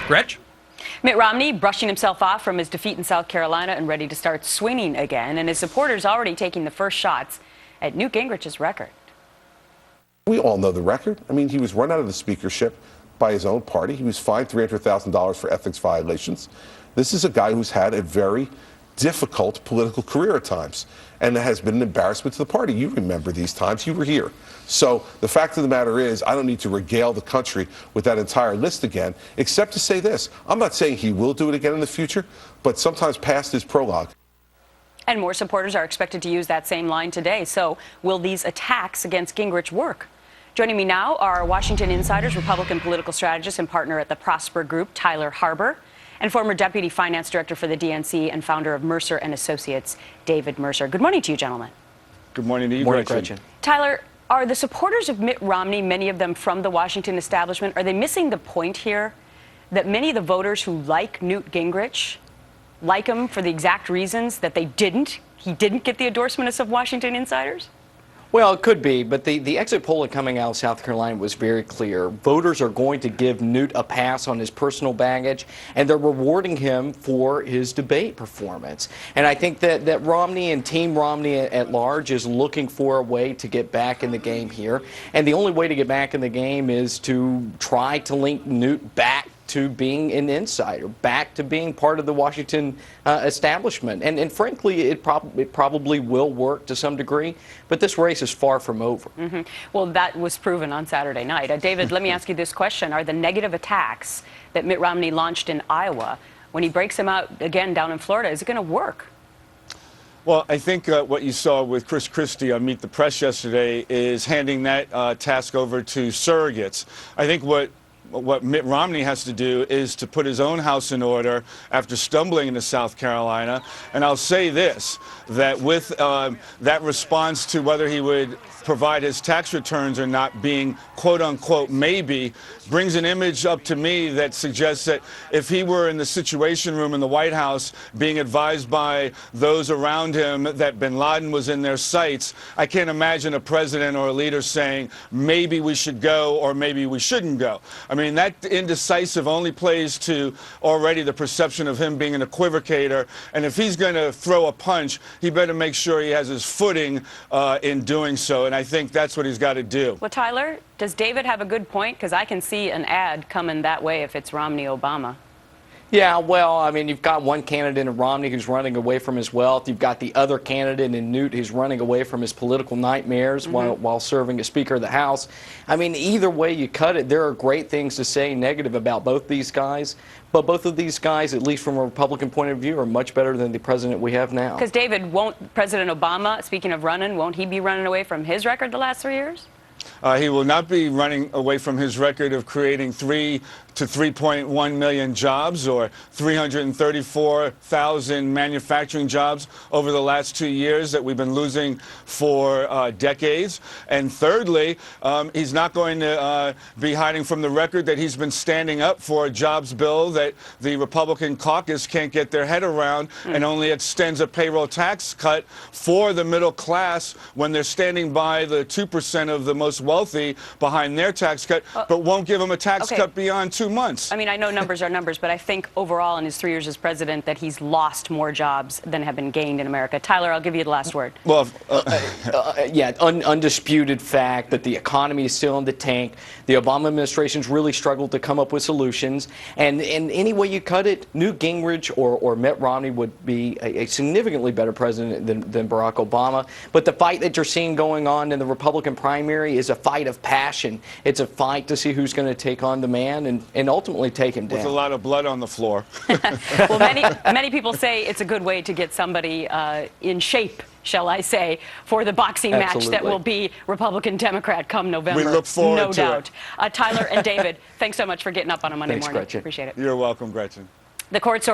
Gretch? Mitt Romney brushing himself off from his defeat in South Carolina and ready to start swinging again, and his supporters already taking the first shots at Newt Gingrich's record. We all know the record. I mean, he was run out of the speakership by his own party. He was fined $300,000 for ethics violations. This is a guy who's had a very difficult political career at times, and it has been an embarrassment to the party. You remember these times. You were here. So the fact of the matter is, I don't need to regale the country with that entire list again, except to say this. I'm not saying he will do it again in the future, but sometimes past is prologue. And more supporters are expected to use that same line today. So will these attacks against Gingrich work? Joining me now are Washington Insider's Republican political strategist and partner at the Prosper Group, Tyler Harbor, and former Deputy Finance Director for the DNC and founder of Mercer and Associates, David Mercer. Good morning to you, gentlemen. Good morning to you, Gretchen. Tyler, are the supporters of Mitt Romney, many of them from the Washington establishment, are they missing the point here that many of the voters who like Newt Gingrich like him for the exact reasons that he didn't get the endorsement of Washington insiders? Well, it could be, but the exit poll coming out of South Carolina was very clear. Voters are going to give Newt a pass on his personal baggage, and they're rewarding him for his debate performance. And I think that Romney and Team Romney at large is looking for a way to get back in the game here. And the only way to get back in the game is to try to link Newt back to being an insider, back to being part of the Washington establishment. And frankly, it probably will work to some degree, but this race is far from over. Mm-hmm. Well, that was proven on Saturday night. David, let me ask you this question. Are the negative attacks that Mitt Romney launched in Iowa, when he breaks them out again down in Florida, is it going to work? Well, I think what you saw with Chris Christie on Meet the Press yesterday is handing that task over to surrogates. I think what Mitt Romney has to do is to put his own house in order after stumbling into South Carolina. And I'll say this, that with that response to whether he would provide his tax returns or not being quote-unquote maybe, brings an image up to me that suggests that if he were in the Situation Room in the White House being advised by those around him that bin Laden was in their sights, I can't imagine a president or a leader saying maybe we should go or maybe we shouldn't go. I mean, that indecisive only plays to already the perception of him being an equivocator, and if he's going to throw a punch, he better make sure he has his footing in doing so, and I think that's what he's got to do. Well, Tyler, does David have a good point? Because I can see an ad coming that way if it's Romney-Obama. Yeah, well, I mean, you've got one candidate in Romney who's running away from his wealth. You've got the other candidate in Newt who's running away from his political nightmares while serving as Speaker of the House. I mean, either way you cut it, there are great things to say negative about both these guys. But both of these guys, at least from a Republican point of view, are much better than the president we have now. Because, David, won't President Obama, speaking of running, won't he be running away from his record the last 3 years? He will not be running away from his record of creating 3 to 3.1 million jobs, or 334,000 manufacturing jobs over the last 2 years that we've been losing for decades. And thirdly, he's not going to be hiding from the record that he's been standing up for a jobs bill that the Republican caucus can't get their head around and only extends a payroll tax cut for the middle class when they're standing by the 2% of the most wealthy behind their tax cut, but won't give them a tax cut beyond 2 months. I mean, I know numbers are numbers, but I think overall in his 3 years as president that he's lost more jobs than have been gained in America. Tyler, I'll give you the last word. Well, yeah, undisputed fact that the economy is still in the tank. The Obama administration's really struggled to come up with solutions. And any way you cut it, Newt Gingrich or Mitt Romney would be a significantly better president than Barack Obama. But the fight that you're seeing going on in the Republican primary is a fight of passion. It's a fight to see who's going to take on the man and ultimately take him down. With a lot of blood on the floor. Well, many people say it's a no way to get somebody in shape, shall I say, for the boxing match that will be Republican-Democrat come November. We look forward no doubt. Tyler and David, thanks so much for getting up on a Monday morning. Gretchen. Appreciate it. You're welcome, Gretchen. The courts